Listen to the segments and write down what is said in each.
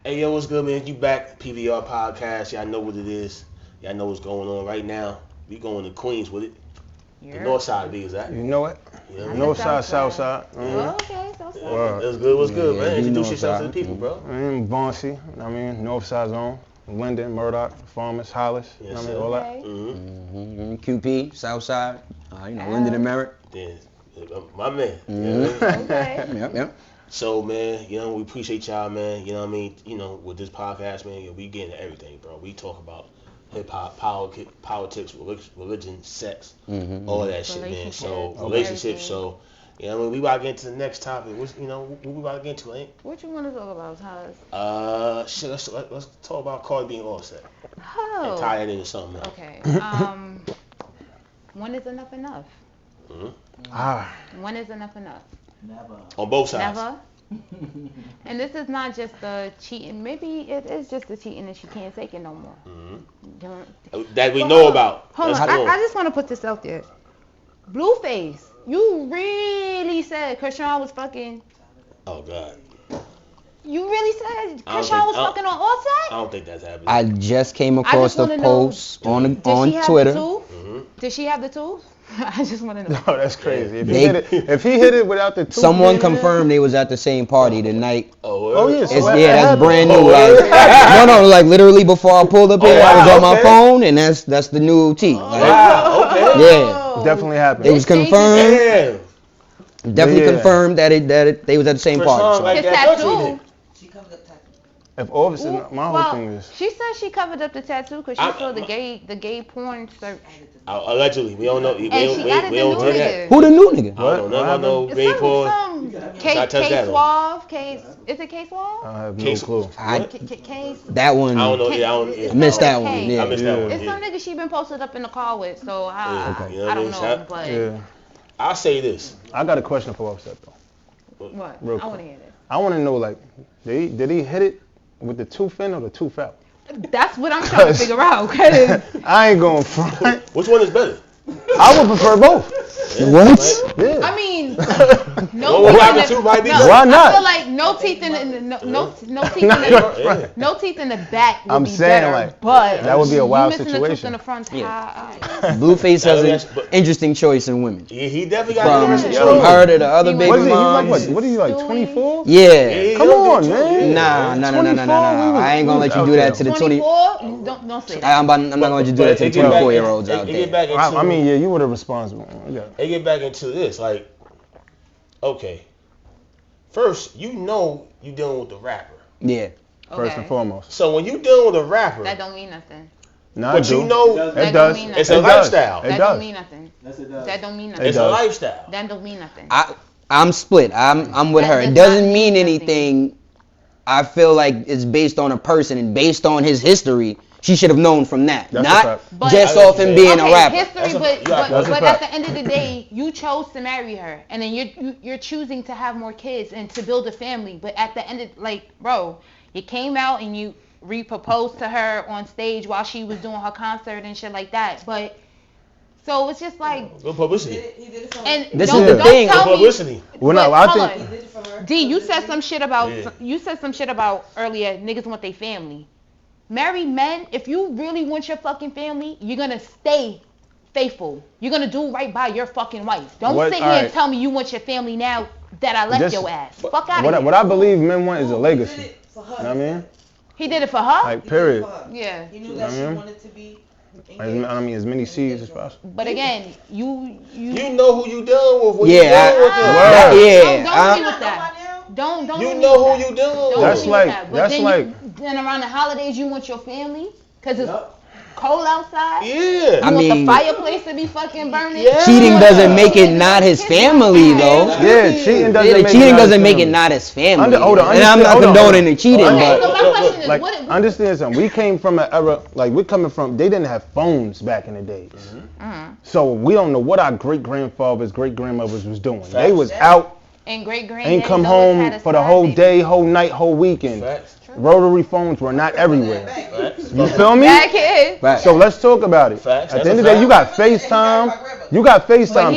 Hey, yo, what's good, man? You back, PVR Podcast. Y'all know what it is. Y'all know what's going on right now. We going to Queens with it. The north side of it, is that? You know it? Yeah, North side, south side. Oh, okay, south side. What's good, what's good, man? Introduce yourself to the people, bro. I'm Vauncey, north side zone. Linden, Murdoch, Farmers, Hollis, Yes, all that. QP, south side, Linden and Merritt. Yeah, my man. Okay. Yep. So, man, we appreciate y'all, man. You know what I mean? With this podcast, man, we get into everything, bro. We talk about hip-hop, politics, religion, sex, all of that shit, man. So, relationships. So, we about to get into the next topic. What we about to get into, ain't? What you want to talk about, Tyler? Let's talk about Cardi B and Offset. Oh. And tie it into something else. Okay. When is enough? When is enough? Never. On both sides. Never. And this is not just the cheating. Maybe it is just the cheating and she can't take it no more. That we know about. Hold on. I just want to put this out there. BlueFace, you really said Chrisean was fucking. Oh, God. You really said Chrisean was fucking on Offset? I don't think that's happening. I just came across the post on Twitter. Did she have the tools? I just want to know. No, that's crazy. If he hit it without the two, someone confirmed they was at the same party the night. Oh, yeah. That's brand new. Like literally before I pulled up here, I was on my phone, and that's the new T. Wow, okay. Yeah, definitely happened. it was confirmed. Definitely confirmed that they was at the same party. Like his tattoo. If Offset, my whole thing is. She said she covered up the tattoo because she saw the gay porn search. Allegedly, we don't know. We don't do that. Who the new nigga? I don't know. Gay porn. K-Suave. Is it K-Suave? I have no clue. That one. I don't know. I missed that one. Yeah. I missed that one. It's some nigga she been posted up in the car with, so I don't know. But Yeah. I'll say this. I got a question for Offset though. What? Real I want to hear this. I want to know, like, did he hit it with the tooth in or the tooth out? That's what I'm trying to figure out. Cause I ain't going front. Which one is better? I would prefer both. What? Yeah. I mean, Why not? I feel like no teeth in the back would be better, like, but that would be a wild missing situation. the tooth in the front. Blueface has an interesting choice in women. Yeah, he definitely got From her to the other baby moms. What are you, like 24? Yeah. Come on, man. Nah. I ain't gonna let you do that to the 24. Don't say that. I'm not gonna let you do that to the 24-year-olds out there. I mean, yeah, you were the responsible. They get back into this, like, okay. First, you dealing with the rapper. Yeah. First and foremost. So when you dealing with a rapper, That don't mean nothing. No, but you know it does. It's a lifestyle. That don't mean nothing. That don't mean nothing. It's a lifestyle. That don't mean nothing. I'm split. I'm with her. It doesn't mean anything. I feel like it's based on a person and based on his history. She should have known from that, not just off him being a rapper. History, but at the end of the day, you chose to marry her, and then you're choosing to have more kids and to build a family. But at the end of bro, you came out and you re-proposed to her on stage while she was doing her concert and shit like that. But so it's just like good publicity. He did it for her. And this is the thing. Good publicity. Well, no, I think He did it for her. D, you said some shit about earlier. Niggas want their family. Married men, if you really want your fucking family, you're gonna stay faithful. You're gonna do right by your fucking wife. Don't sit here and tell me you want your family now that I left your ass. Fuck out of here. What I believe men want is a legacy. He did it for her. You know what I mean? He did it for her? Like, period. Yeah. He knew that she wanted to be engaged. I mean, as many seeds as possible. But again, you know who you dealing with. When Yeah, you dealing with them. Don't be with that. Don't you know who you dealing with. That's like then around the holidays you want your family because it's cold outside. Yeah. You want the fireplace to be fucking burning. Yeah. Cheating doesn't make it not his family, though. Yeah, cheating doesn't make it not his family. And I'm not condoning the cheating, Okay, but so my question is, like, what understand something. We came from an era, like, we're coming from, they didn't have phones back in the days. So we don't know what our great-grandfathers, great-grandmothers was doing. They was out. And Ain't come home for the whole day, whole night, whole weekend. Rotary phones were not everywhere. You feel me? So let's talk about it. At the end of the day, you got FaceTime.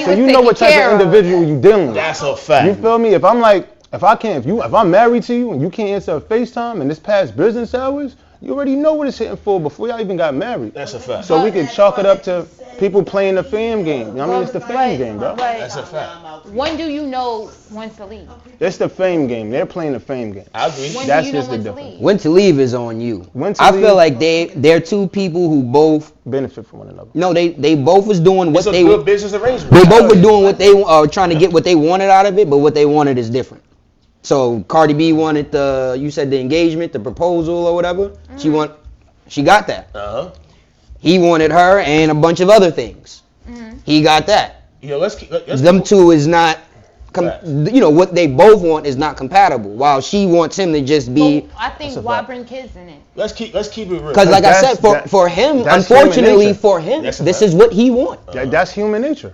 So you know what type of individual you dealing with. That's a fact. You feel me? If I'm like, If I'm married to you and you can't answer a FaceTime and it's past business hours, you already know what it's hitting for before y'all even got married. That's a fact. So we can chalk it up to people playing the fam game. I mean, it's the fame game, bro. That's a fact. When do you know when to leave? It's the fame game. They're playing the fame game. I agree. That's just the difference. When to leave is on you. I feel like they're two people who both benefit from one another. No, they both was doing what they. It's a good business arrangement. They both were doing what they trying to get what they wanted out of it, but what they wanted is different. So Cardi B wanted you said the engagement, the proposal or whatever. Mm-hmm. She got that. Uh-huh. He wanted her and a bunch of other things. Mm-hmm. He got that. Let's them two is not, what they both want is not compatible. While she wants him to just be. Well, I think why bring kids in it? Let's keep it real. Because like I said, for him, unfortunately for him, this is what he wants. That's human nature.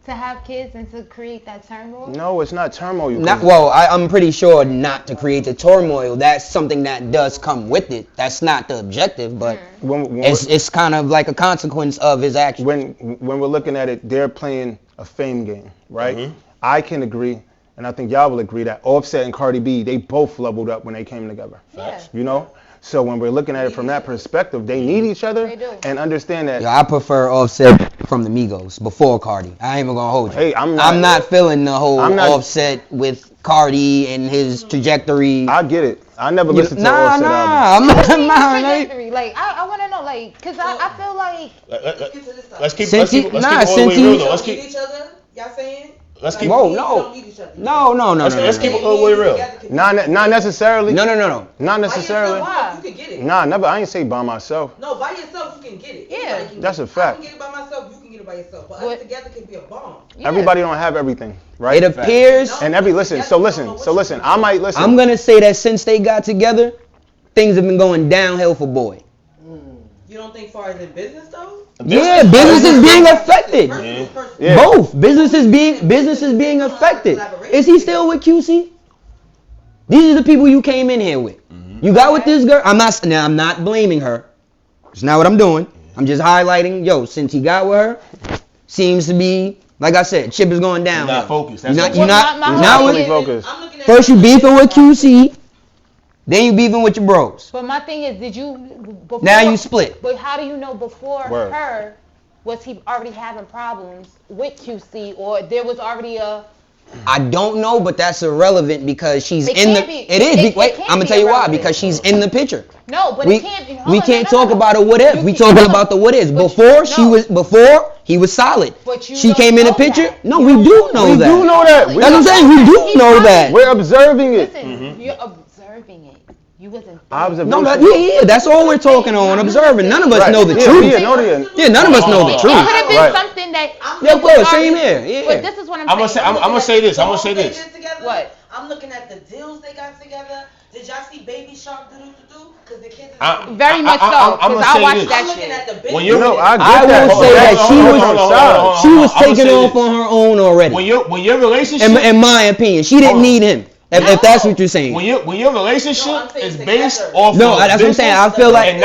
To have kids and to create that turmoil? No, it's not turmoil. I'm pretty sure not to create the turmoil. That's something that does come with it. That's not the objective, but it's kind of like a consequence of his action. When we're looking at it, they're playing a fame game, right? Mm-hmm. I can agree, and I think y'all will agree that Offset and Cardi B, they both leveled up when they came together. Yeah. You know? So when we're looking at it from that perspective, they need each other and understand that. I prefer Offset from the Migos before Cardi. I ain't even gonna hold you. Hey, I'm not feeling the whole Offset with Cardi and his trajectory. I get it. I never listened to Offset album. Like I want to know, like, cause I feel like. Let's keep it all the way real though. Let's keep each other. Y'all saying? Let's keep. No. Let's keep it all the way real. Not necessarily. No. Not necessarily. You can get it. Nah, never. I ain't say by myself. No, by yourself you can get it. Yeah, that's a fact. I can get it by myself. You can get it by yourself. But us together can be a bomb. Yeah. Everybody don't have everything, right? It appears. And listen. I might listen. I'm gonna say that since they got together, things have been going downhill for Boy. You don't think far as in business though? Yeah, business is being affected. Yeah. Both business is being affected. Is he still with QC? These are the people you came in here with. Mm-hmm. You got with this girl. I'm not blaming her. It's not what I'm doing. I'm just highlighting. Since he got with her, seems to be like I said, chip is going down. You're not focused. You're not really focused. First you beefing with QC. Then you beefing with your bros. But my thing is, now you split. But how do you know before her, was he already having problems with QC, or there was already a... I don't know, but that's irrelevant because she's in the... It is. Wait, I'm going to tell you why. Because she's in the picture. No, but it can't be... We can't talk about a what if. We talking about the what if. Before, he was solid. She came in the picture. No, we do know that. We do know that. That's what I'm saying. We do know that. We're observing it. Listen, you're observing it. You wasn't. That's all we're talking on. Observing. None of us know the truth. None of us know the truth. It could have been something that. Same here. Yeah. But this is what I'm saying. I'm gonna say this. What? I'm looking at the deals they got together. Did y'all see Baby Shark do? Because the kids. Very much so. Because I watched that shit. I will say that she was taking off on her own already. When your relationship. In my opinion, she didn't need him. If that's what you're saying. When your relationship is based off. No, that's what I'm saying. I feel like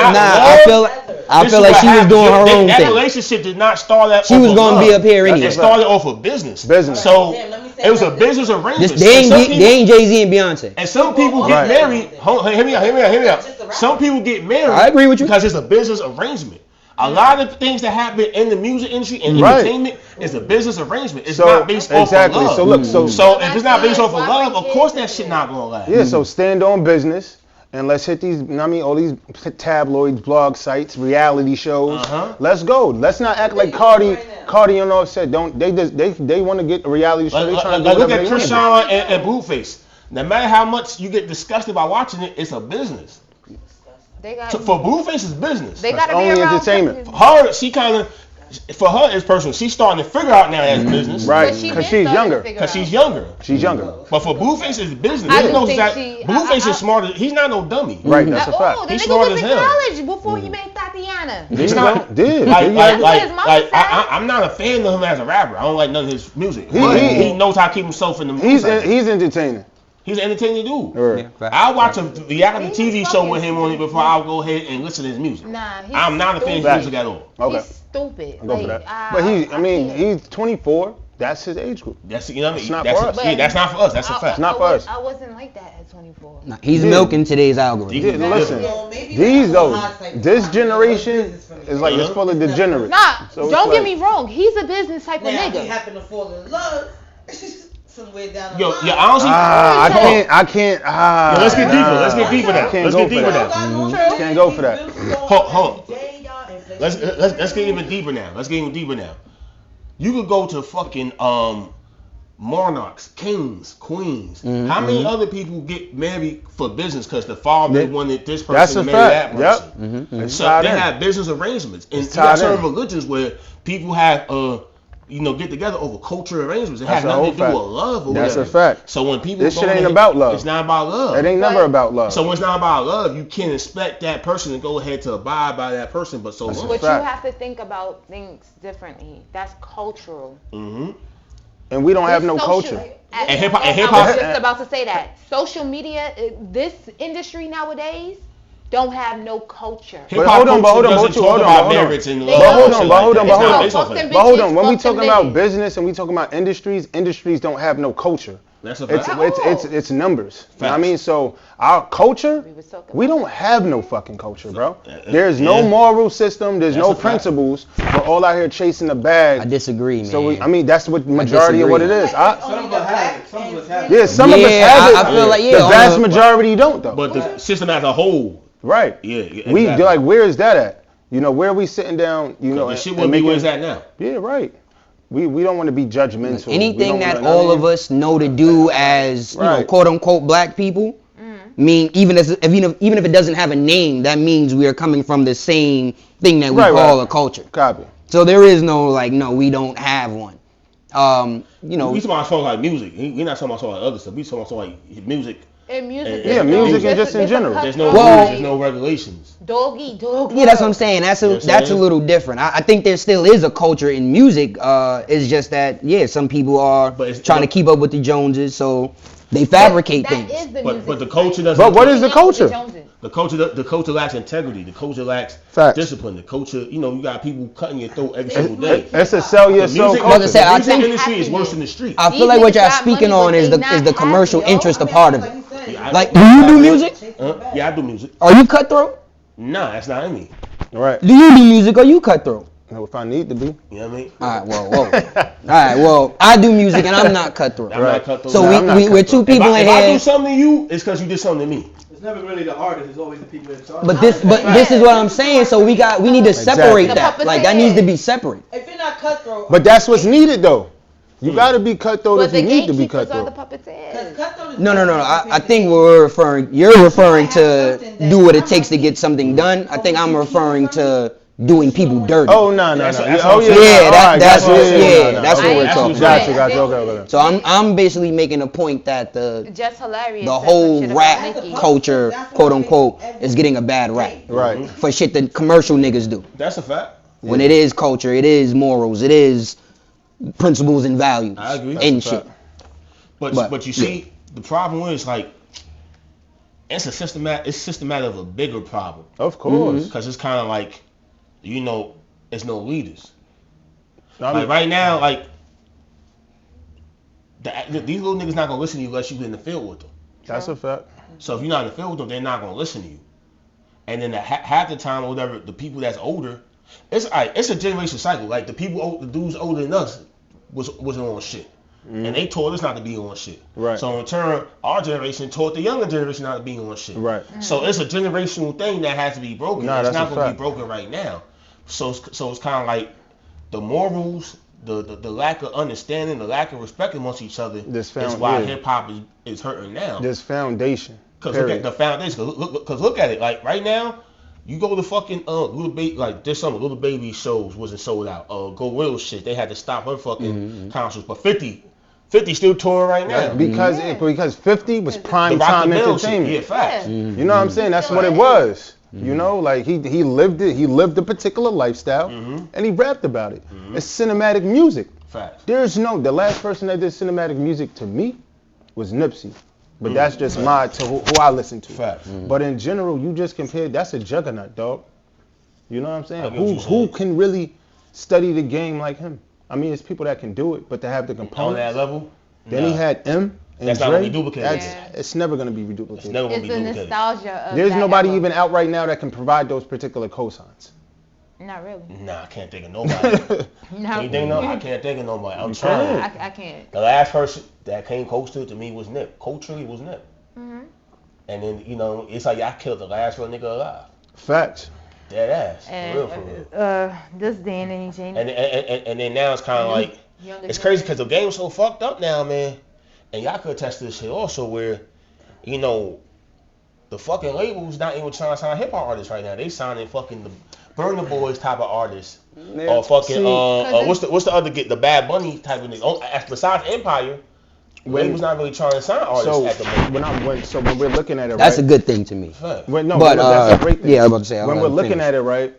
I feel like she was doing her own thing. That relationship did not start that. She was gonna be up here anyway. It started off of business. So it was a business arrangement. They ain't Jay-Z and Beyonce. And some people get married. Hear me out. Some people get married. I agree with you because it's a business arrangement. A lot of things that happen in the music industry and entertainment is a business arrangement. It's not based off of love. So look, so if it's not based off of love, of course that shit not gonna last. Yeah, so stand on business and let's hit these. All these tabloids, blog sites, reality shows. Let's go. Let's not act like Cardi and Offset they want to get a reality show. They trying to look at Chrisean and BlueFace. No matter how much you get disgusted by watching it, it's a business. For BlueFace, it's business. They gotta only entertainment. For her, it's personal. She's starting to figure out now as business. Right, because she's younger. She's younger. But for BlueFace, it's business. BlueFace is smarter. He's not no dummy. Right, that's a fact. He's smart as hell. College before he met Tatiana. He's not. I'm not a fan of him as a rapper. I don't like none of his music. He knows how to keep himself in the music. He's entertaining. He's an entertaining dude. I'll watch a reality TV show with him on it before I'll go ahead and listen to his music. I'm not a fan of his music at all. Okay. He's stupid. I'll go for that. But he's 24. That's his age group. That's, you know what I mean? It's not That's for us. Yeah, that's not for us. That's a fact. It's not for us. I wasn't like that at 24. Nah, he's milking today's algorithm. Yeah, listen, these though, this generation is like it's full of degenerates. Nah, So don't get like, me wrong. He's a business type of Now, nigga. he happened to fall in love somewhere down the Yo, line. honestly, I can't. Yo, let's get deeper. Let's get deeper now. Can't Let's go get for deeper that. now. Can't go for that. Hold. Let's get even deeper now. Let's get even deeper now. You could go to fucking monarchs, kings, queens. How many other people get married for business because the father wanted this person to marry that person? Yep. So they have business arrangements. And you got certain religions where people have get together over culture arrangements. It has nothing to do with love or That's whatever. a fact. So when people This shit ain't about love. It's not about love. It ain't never about love. So when it's not about love, you can't expect that person to go ahead to abide by that person. But so long. But you have to think about things differently. That's cultural. And we don't have no culture. And hip hop. I was just about to say that. Social media, this industry nowadays, don't have no culture. But hold on. Hold on. When we talking about business and we talking about industries don't have no culture. That's a fact. It's numbers. You know what I mean? So our culture, we don't have no fucking culture, bro. There's no moral system. There's no principles. We're all out here chasing the bag. I disagree, man. So that's what majority of what it is. Some of us have it. Some of us have it. Yeah, some of us have it. I feel like the vast majority don't though. But the system as a whole. Right. Yeah. Exactly. We like, where is that at? You know, where are we sitting down? You know, the shit would be where's that now? Yeah, right. We don't want to be judgmental. Anything that all of us know to do as quote unquote black people, mean even if it doesn't have a name, that means we are coming from the same thing that we call a culture. Copy. So there is no no, we don't have one. We talking about songs like music. We're not talking about songs like other stuff. We talking about songs like music. And music. Music and just in general. There's no regulations. Doggy. Yeah, that's what I'm saying. That's a little different. I think there still is a culture in music. It's just that some people are trying to keep up with the Joneses, so they fabricate things. But the culture doesn't. But what is the culture? The culture lacks integrity. The culture lacks discipline. The culture, you got people cutting your throat every single day. It's a sell yourself culture. The music industry is worse than the street. I feel like what y'all speaking on is the commercial interest a part of it. Like, do you do music? Yeah, I do music. Are you cutthroat? Nah, that's not in me. Right. Do you do music or you cutthroat? If I need to be. You know what I mean? Alright, I do music and I'm not cutthroat. I'm not cutthroat. So we're two people in if here. If I do something to you, it's because you did something to me. It's never really the artist, it's always the people in charge. But this is what I'm saying. So we need to separate that. Like that needs to be separate. If you're not cutthroat. But that's what's needed though. You gotta be cutthroat if you need to be cutthroat. No. I think you're referring to do what it takes to get something done. I think I'm referring to doing people dirty. Oh no. That's what we're talking about. Gotcha. Okay. So I'm basically making a point that the hilarious whole rap culture, quote unquote, is getting a bad rap. Right. For shit that commercial niggas do. That's a fact. When it is culture, it is morals, it is principles and values. I agree. And shit. But you see, the problem is like it's systematic of a bigger problem. Of course. Because it's kind of like, it's no leaders. Like right now, like these little niggas not gonna listen to you unless you in the field with them. That's a fact. So if you're not in the field with them, they're not gonna listen to you. And then half the time or whatever, the people that's older, it's a generation cycle. Like the dudes older than us wasn't on shit. And they taught us not to be on shit. Right. So in turn, our generation taught the younger generation not to be on shit. Right. So it's a generational thing that has to be broken. It's not going to be broken right now. So it's kind of like the morals, the lack of understanding, the lack of respect amongst each other is why hip hop is hurting now. This foundation. Because look at the foundation. Because look at it. Like right now, you go to fucking Little Baby, like there's some Little Baby shows wasn't sold out. Go Will shit. They had to stop her fucking concerts. But 50 still touring right now. Because 50 was prime time entertainment. Yeah, facts. You know what I'm saying? That's what it was. You know, like he lived it. He lived a particular lifestyle, and he rapped about it. It's cinematic music. Facts. The last person that did cinematic music to me was Nipsey. But that's just who I listen to. Facts. But in general, you just compare, that's a juggernaut, dog. You know what I'm saying? Who can really study the game like him? I mean, it's people that can do it, but to have the components. On that level? Then he had M and that's Dre. Not gonna be duplicated. It's never gonna be reduplicated. It's never gonna be the duplicated. Nostalgia of There's that nobody era. even out right now that can provide those particular cosigns. Not really. Nah, I can't think of nobody. No. You think no? I can't think of nobody. I'm trying. I can't. The last person that came close to it to me was Nip. Culturally was Nip. Mm-hmm. And then, you know, it's like I killed the last real nigga alive. Facts. Dead ass. And, For real. this day and age ain't. And then now it's kind of like, it's crazy because the game's so fucked up now, man. And y'all could attest to this shit also where, you know, the fucking labels not even trying to sign hip hop artists right now. They signing fucking the Burna Boys type of artists. Or fucking, what's the other, the Bad Bunny type of nigga. Besides Empire, labels not really trying to sign artists at the moment. When we're looking at it, that's a good thing to me. That's a great thing. Yeah, I'm about to say. When we're looking at it, right,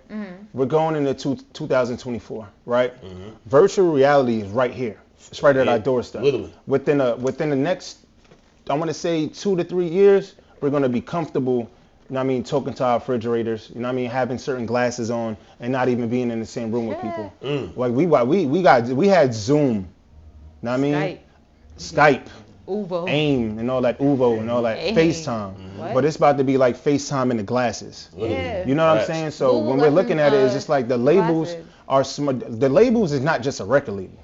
we're going into 2024, right? Mm-hmm. Virtual reality is right here. It's right at our doorstep. Literally. Within the next, I want to say 2 to 3 years, we're going to be comfortable, you know what I mean, talking to our refrigerators, you know what I mean, having certain glasses on and not even being in the same room with people. Like we had Zoom, you know what I mean? Skype. Uvo. AIM and all that Uvo and all that FaceTime. But it's about to be like FaceTime in the glasses. Yeah. You know what I'm saying? So Google when we're looking at it, it's just like the labels glasses. are smart. The labels is not just a record label.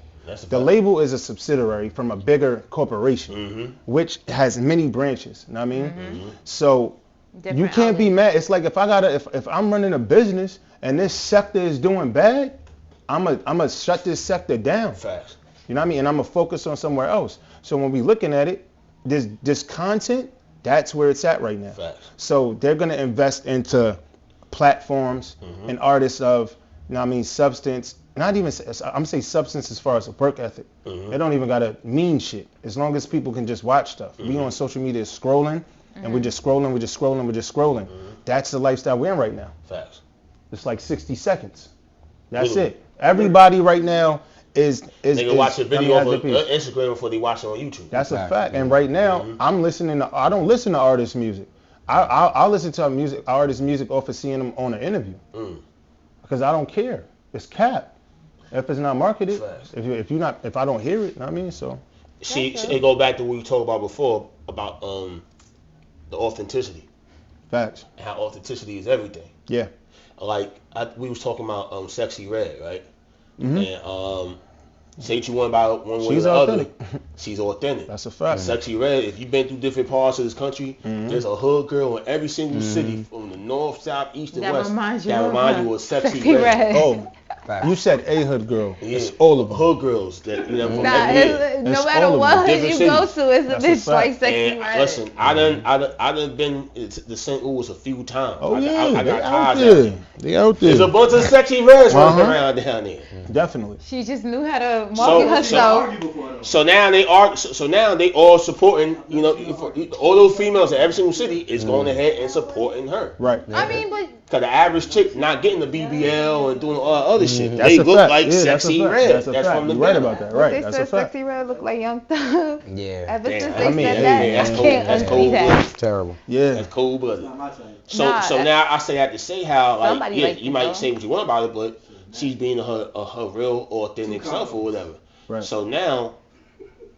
The label is a subsidiary from a bigger corporation, which has many branches. You know what I mean? So Different you can't be mad. It's like if I'm running a business and this sector is doing bad, I'ma shut this sector down. Facts. You know what I mean? And I'm gonna focus on somewhere else. So when we looking at it, this content, that's where it's at right now. Facts. So they're gonna invest into platforms and artists of, you know what I mean, substance. Not even, I'm saying substance as far as a work ethic. They don't even gotta mean shit. As long as people can just watch stuff. We on social media scrolling, and we're just scrolling. That's the lifestyle we're in right now. Facts. It's like 60 seconds. That's it. Everybody right now is they can watch a video on Instagram before they watch it on YouTube. That's a fact. And right now, I don't listen to artists' music. I'll listen to artists' music off of seeing them on an interview. Because I don't care. It's cap. If it's not marketed, if I don't hear it, you know what I mean? So it go back to what we talked about before about the authenticity. Facts. And how authenticity is everything. Yeah. Like we was talking about Sexy Red, right? And say what you want about one way or the other, she's authentic. That's a fact. Sexy Red, if you've been through different parts of this country, there's a hood girl in every single city from the north, south, east, and west that remind you of Sexy Red. Oh, you said a hood girl. Yeah. It's all of them. Hood girls that from no matter what hood you go to, it's a bitch like Sexy Red. Listen, I done been to St. Louis a few times. Oh yeah, I got ties out there. They out there. There's a bunch of Sexy Reds running around down there. Definitely. She just knew how to market herself. So now they all supporting, you know, all those females in every single city is going ahead and supporting her. Right. I mean, but Cause the average chick not getting the BBL and doing all that other shit. That's They a look fact. like Sexy Red. That's from the You're right about that. Right. they That's said a fact. Sexy Red look like Young Thug. Yeah. Ever since Damn. they said that's that, cold. I can't That's unsee cold that. blooded. Terrible. Yeah. That's cold blooded. Not my type. So now I have to say how like Somebody yeah, like you it, might though. say what you want about it, but she's being her real authentic self or whatever. Right. So now,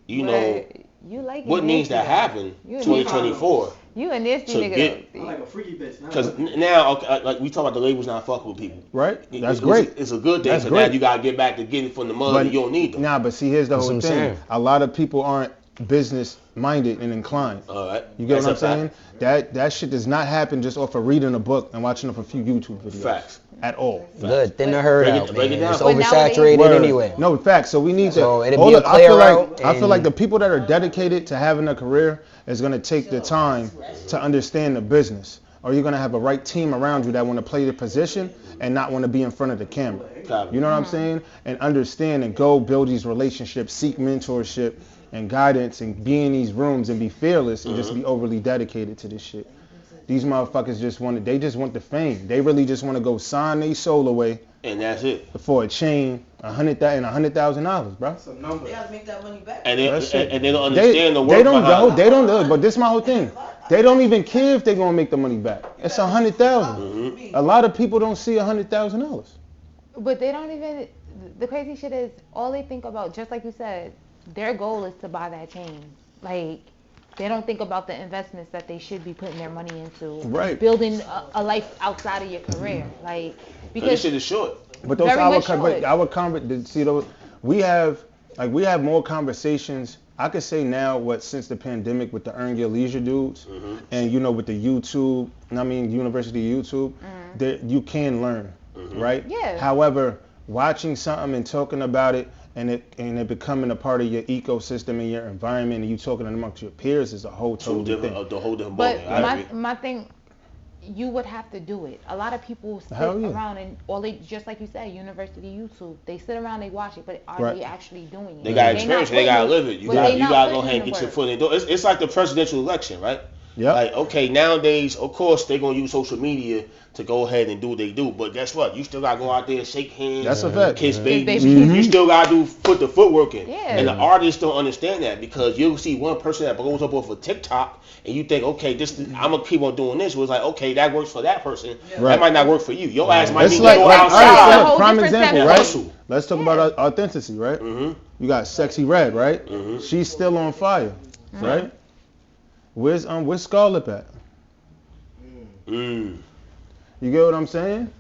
you know, You like what needs to happen 2024 You a nasty to nigga get I like a freaky bitch. because now like we talk about the labels not fucking with people. Right. That's It's great. It's a good thing. That's So great. now you gotta get back to getting from the mud But and you don't need them. Nah, but see, here's the That's whole what I'm thing. saying. A lot of people aren't business minded and inclined. All right. You get That's what I'm a saying? fact. That shit does not happen just off of reading a book and watching up a few YouTube videos. Facts. At all. Good. Thin the herd out, break it man. down. It's But oversaturated Word. anyway. No, facts. So we need So to. it'll be a clear route I feel and- like the people that are dedicated to having a career is gonna take the time to understand the business. Or you're gonna have a right team around you that want to play the position and not want to be in front of the camera. You know what I'm saying? And understand and go build these relationships, seek mentorship and guidance, and be in these rooms and be fearless and just be overly dedicated to this shit. These motherfuckers just want the fame. They really just want to go sign their soul away. And that's it. For a chain, $100,000, bro. That's a number. They gotta make that money back. And they don't understand the work behind it. They don't. But this is my whole thing. They don't even care if they're gonna make the money back. It's $100,000. A lot of people don't see $100,000. But they don't even. the crazy shit is all they think about, just like you said, their goal is to buy that chain. Like, they don't think about the investments that they should be putting their money into. Right. Building a life outside of your career. Like, because this shit is short. But those we have more conversations. I could say now since the pandemic with the Earn Your Leisure dudes, and with the YouTube, University YouTube, that you can learn, right? Yeah. However, watching something and talking about it and it becoming a part of your ecosystem and your environment and you talking amongst your peers is a whole totally different thing. The whole different but ballgame. my thing, you would have to do it. A lot of people sit around and just like you said, University YouTube, they sit around, they watch it, but are they actually doing it? They got experience, they got to live it. You got to go ahead and get your foot in the door. It's like the presidential election, right? Yeah. Like, okay, nowadays, of course, they're going to use social media to go ahead and do what they do. But guess what? You still got to go out there, shake hands, that's a fact. Kiss babies. You still got to put the footwork in. Yeah. And the artists don't understand that because you'll see one person that blows up off of TikTok and you think, okay, I'm going to keep on doing this. It was like, okay, that works for that person. Yeah. That might not work for you. Your ass might need to go outside. Prime example, right? Let's talk about authenticity, right? You got Sexy Red, right? She's still on fire, right? Where's Scarlett at? You get what I'm saying?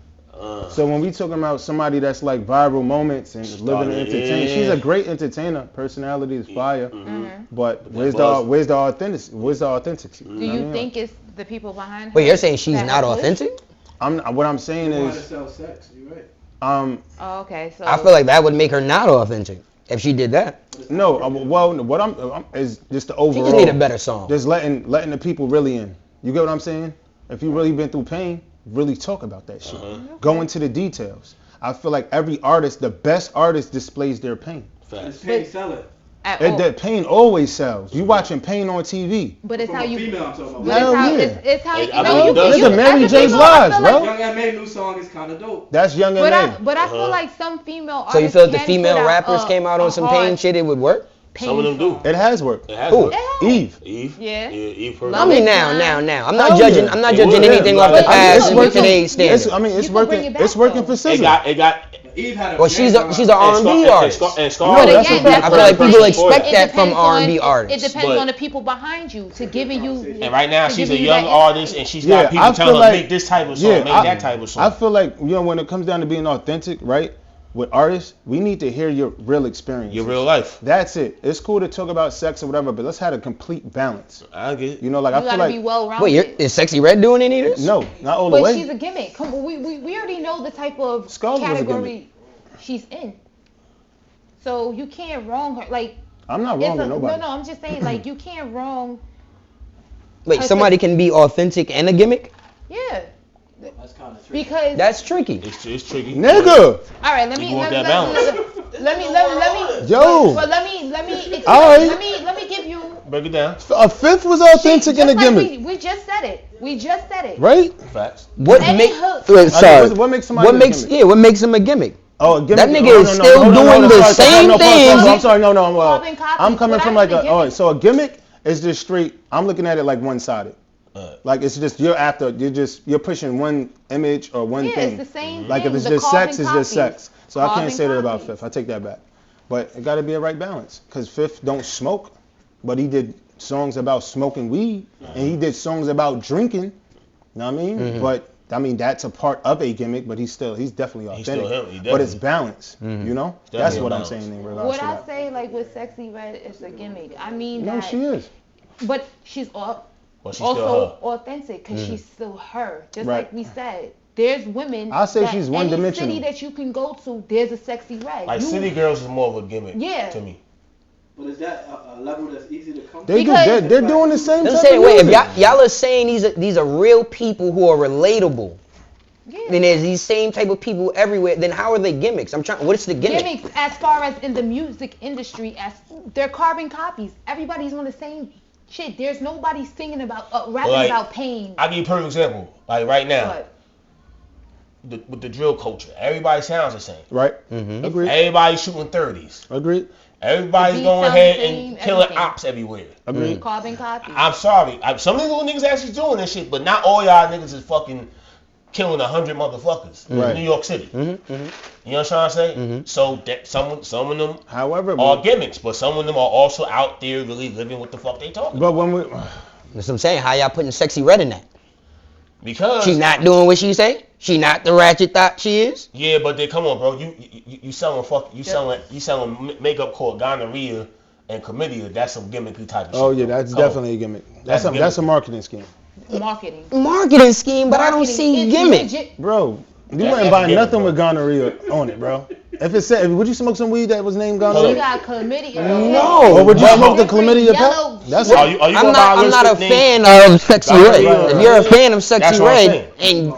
So when we talking about somebody that's like viral moments and living and entertaining, she's a great entertainer. Personality is fire. But where's the authenticity? Where's the authenticity? Do you think it's the people behind her? Wait, you're saying she's not authentic? What I'm saying is. Sell sex. You're right. Oh, okay. So I feel like that would make her not authentic if she did that. No, well, what I'm is just the overall. She just need a better song. Just letting the people really in. You get what I'm saying? If you really been through pain, really talk about that shit. Go into the details. I feel like every artist, the best artist, displays their pain. Does pain sell it? That pain always sells. You watching pain on TV. But it's how you. Female I'm talking about. Hell yeah. It's how you. Listen, Mary J. Blige, bro. Young M.A. new song is kind of dope. That's Young M.A. But I feel like some female artists. So you feel if the female rappers came out on some pain shit, it would work? Some of them do. It has worked. Who? Eve. Yeah. Eve. I mean now. I'm not judging. I'm not judging anything off the past and today's standards. It's working. It's working for SZA. It got. Eve had a. Well, she's an R&B artist. But again, I feel like people expect that from R&B artists. It depends on the people behind you to giving you. And right now she's a young artist and she's got people telling her make this type of song, make that type of song. I feel like when it comes down to being authentic, right? With artists, we need to hear your real experience. Your real life. That's it. It's cool to talk about sex or whatever, but let's have a complete balance. I get it. You know, like I feel like. Be well-rounded. Wait, is Sexy Red doing any of this? No, not all the way. But she's a gimmick. Come on, we already know the type of category she's in. So you can't wrong her. Like. I'm not wrong with nobody. No, I'm just saying, like, you can't wrong. Wait, somebody can be authentic and a gimmick? Yeah. That's kind of tricky. Because that's tricky. It's tricky. Nigga. All right, let me. Yo. But let me. All right. Let me give you. Break it down. A fifth was authentic and a gimmick. We just said it. Right? Facts. What makes somebody? What makes him a gimmick? Oh, gimmick. That nigga is still doing the same thing. I'm sorry. No. I'm coming from like a. So a gimmick is just straight. I'm looking at it like one-sided. Like it's just you're pushing one image or one thing. It's the same like thing. If it's just sex, it's just sex. So I can't say that about Fifth. I take that back. But it got to be a right balance. Cause Fifth don't smoke, but he did songs about smoking weed, and he did songs about drinking. You know what I mean? But I mean that's a part of a gimmick, but he's definitely authentic. But it's balance. You know? That's what I'm saying in regards to that. What I say like with Sexy Red is a gimmick. I mean no, she is. But she's she's also authentic because she's still her. Just like we said, there's women. I'll say she's one-dimensional. Any city that you can go to, there's a Sexy Red. Like City Girls is more of a gimmick to me. But is that a level that's easy to come to? They're doing the same thing. Wait, if y'all are saying these are real people who are relatable, then there's these same type of people everywhere, then how are they gimmicks? What's the gimmick? Gimmicks as far as in the music industry, as they're carbon copies. Everybody's on the same shit. There's nobody singing about rapping about pain. I'll give you a perfect example. Like right now, with the drill culture, everybody sounds the same. Right. Agreed. Everybody's shooting 30s. Agreed. Everybody's going ahead and killing ops everywhere. Carbon copies. I'm sorry. Some of these little niggas actually doing this shit, but not all y'all niggas is fucking killing 100 motherfuckers Right. in New York City. You know what I'm trying to say? So that some of them However, are gimmicks, but some of them are also out there really living what the fuck they talking. But when we, That's what I'm saying. How y'all putting Sexy Red in that? Because She not doing what she say? She not the ratchet thought she is? yeah, but then come on, bro. You selling makeup called gonorrhea and chlamydia. That's some gimmicky type of shit. oh yeah, that's definitely a gimmick. That's a gimmick. marketing scheme, Marketing scheme, but I don't see It's gimmick. legit. bro. You That's wouldn't buy gimmick, nothing bro. with gonorrhea on it, bro. If it said, would you smoke some weed that was named She gonorrhea? got chlamydia. No. Or would you But- smoke the chlamydia Yellow- pep? That's Are it. you gonna I'm buy not a lipstick named- fan of Sexy Right, Red. right, If you're a fan of Sexy That's what I'm Red, saying.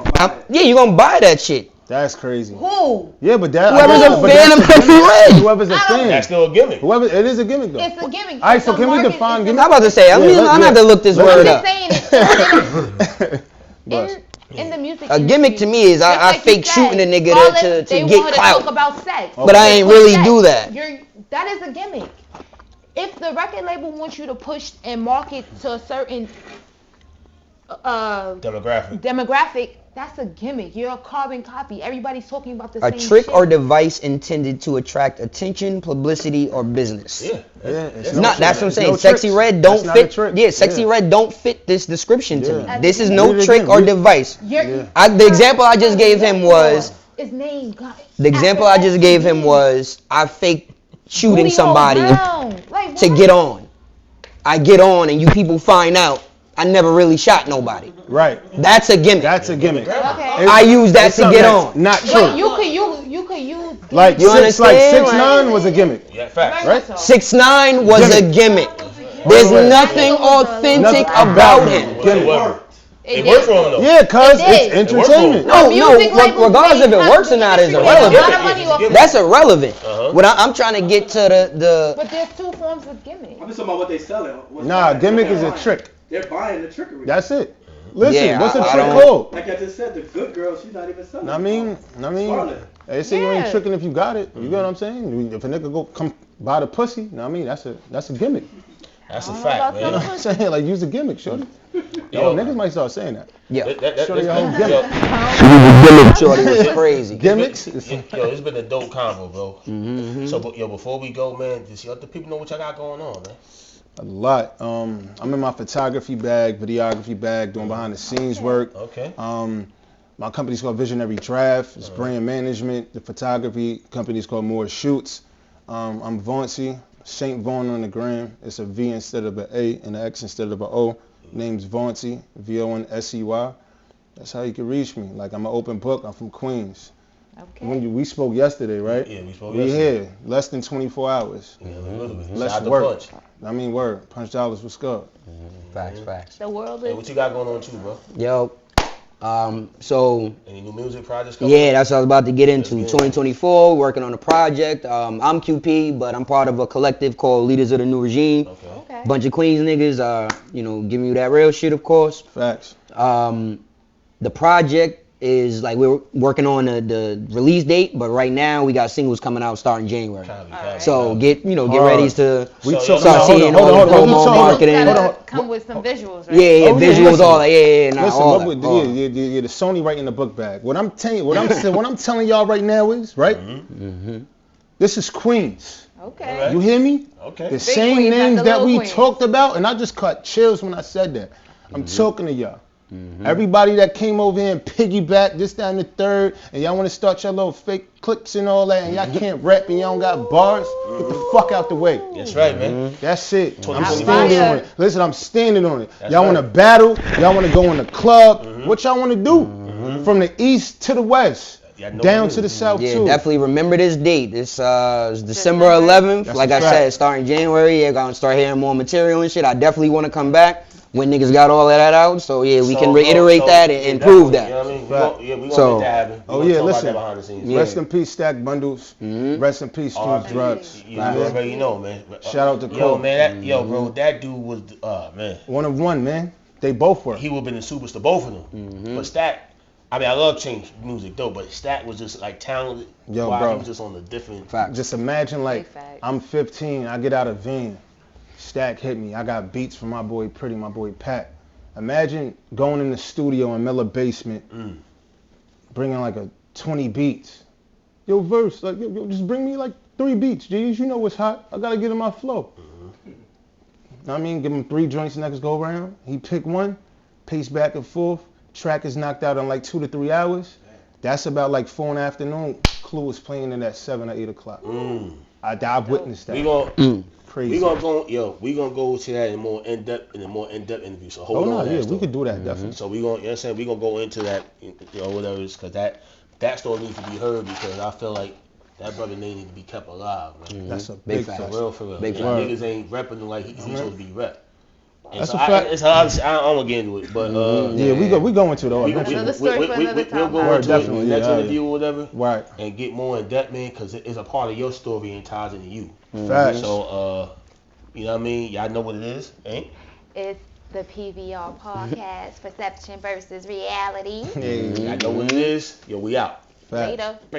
yeah, you're gonna buy that shit. That's crazy. Who? Yeah, but that. Whoever's a but fan that's of the Sexy gimmick. Red. Whoever's a I don't- fan. That's still a gimmick. Whoever, it is a gimmick though. It's a gimmick. All right, so It's a can we market- define it's a gimmick? I'm about to say, I'm gonna have to look this Let's word I'm up. just saying But- in the music A gimmick to me is just I like you fake said, shooting a nigga call to it- they get want to clout. talk about sex. But I ain't Push really sex. do that. That is a gimmick. If the record label wants you to push and market to a certain demographic, that's a gimmick. You're a carbon copy. Everybody's talking about the A same trick shit. or device intended to attract attention, publicity, or business. Yeah. it's Not, that's what I'm saying. no Sexy tricks. Red That's don't not a fit. trick. Yeah, Sexy Yeah. Red don't fit this description to Yeah. me. This is Read no it trick again. or Read- device. You're- The example I just gave him was His name. the example I just gave him was I fake shooting Booty hole somebody brown. Like, to what? get on. I get on and you people find out I never really shot nobody. Right. That's a gimmick. That's a gimmick. Okay. I use that It's to something get that's on. Not true. But you could use Like You six, understand? 6ix9ine was a gimmick. Yeah, fact. Right? 6ix9ine was a gimmick. There's Right. nothing authentic Nothing about about him. him. It worked. It It worked did. for him though. Yeah, cause It did. it's entertainment. No, Music labels regardless if made it works or not is money irrelevant. off of That's it. irrelevant. Uh-huh. What I'm trying to get to the But there's two forms of gimmick. I'm just talking about what they selling. What's Nah, buying. gimmick They're is a buying. trick. They're buying the trickery. That's it. Listen, Yeah, what's a I trick don't- called? Like I just said, the good girl, she's not even selling. I mean, Scarlet. they say you ain't Yeah. tricking if you got it. You get what I'm saying? If a nigga go come buy the pussy, I mean that's a gimmick. That's a I don't fact, know You know man. what I'm saying? Like use a gimmick, shorty. Yo, Niggas might start saying that. yeah. Shorty a whole yo, gimmick. Shorty was crazy. Gimmicks. Yo, it's been a dope convo, bro. Mm-hmm. So, before we go, man, just let the people know what y'all got going on, man. A lot. I'm in my photography bag, videography bag, doing behind the scenes work. Okay. My company's called Visionary Draft. It's brand management. The photography company's called More Shoots. I'm Vauncey, Saint Vaughn on the gram. It's a V instead of an A and an X instead of an O. Name's Vauncey, Vonsey. That's how you can reach me. Like I'm an open book. I'm from Queens. Okay. We spoke yesterday, right? Yeah, we spoke We yesterday. here, less than 24 hours. Yeah, literally. Let's Shout out to work. Punch. I mean, word. Punch dollars was good. Facts. The world Hey, is. what you got going on too, bro? Yo, so Any new music projects coming? yeah, that's what I was about to get into. Let's get it. 2024, working on a project. I'm QP, but I'm part of a collective called Leaders of the New Regime. Okay. Okay. Bunch of Queens niggas, giving you that real shit, of course. Facts. The project is like we're working on the release date, but right now we got singles coming out starting January. Alright. So get Hard. ready to We So, took start seeing all the hold on, promo hold on. marketing. It's Hold gotta on. come with some visuals, right? Yeah, Oh, yeah, visuals, listen. all that. Yeah, nah, Listen, all what that. would, yeah, the Sony right in the book bag. What I'm telling, what I'm telling y'all right now is right. Mm-hmm. This is Queens. Okay. You hear me? Okay. The same Queens, not names the that little we Queens. talked about, and I just caught chills when I said that. I'm talking to y'all. Everybody that came over here and piggyback this, that, and the third, and y'all want to start your little fake clicks and all that, and y'all can't rap and y'all don't got bars, get the fuck out the way. That's right, man. That's it. I'm 2025. standing on it. Listen, I'm standing on it. That's Y'all right. want to battle? Y'all want to go in the club? What y'all want to do? From the east to the west, Yeah, I know down what to it the is. south Yeah, too. definitely remember this date. This is December 11th. That's Like a I fact. said, starting January. You're gonna start hearing more material and shit. I definitely want to come back when niggas got all of that out. So yeah, we can reiterate that and prove that. You know what I mean? Fact. We gonna So- make that happen. Oh, We gonna yeah, talk listen. About that behind the scenes. Yeah. Rest in peace, Stack Bundles. Rest in peace, Street R.I.P. Drugs. You already know, man. Shout out to Yo, Cole. man, bro, that dude was, man. One of one, man. They both were. He would have been a superstar, both of them. But Stack, I mean, I love change music though, but Stack was just like talented. Yo, Wow, bro. he was just on a different. Fact. Just imagine, like, Big fact. I'm 15, I get out of Vine, Stack hit me. I got beats from my boy Pretty, my boy Pat. Imagine going in the studio in Miller Basement, bringing like a 20 beats. Yo, verse, like, yo, just bring me like 3 beats, G's. You know what's hot. I gotta get in my flow. I mean, give him 3 joints next go round. He pick one, pace back and forth. Track is knocked out in like 2 to 3 hours. That's about like 4 in the afternoon. Clue is playing in at 7 or 8 o'clock. I've witnessed that. Crazy. We gonna go to that in a more in depth interview. So hold on. Yeah, we could do that definitely. So we gonna, we gonna go into that, whatever, because that story needs to be heard, because I feel like that brother name need to be kept alive, man. That's a big fact. For real. Big niggas ain't repping like he's supposed to be rep. And that's so a fact. I don't want to get into it, but we go into though. Another story for another time. We'll go into it in the next interview or whatever, right? And get more in depth, man, because it's a part of your story and ties into you. Facts. So you know what I mean? Y'all know what it is, ain't? It's the PVR podcast, Perception versus Reality. Y'all know what it is. Yo, we out. Later. Bang.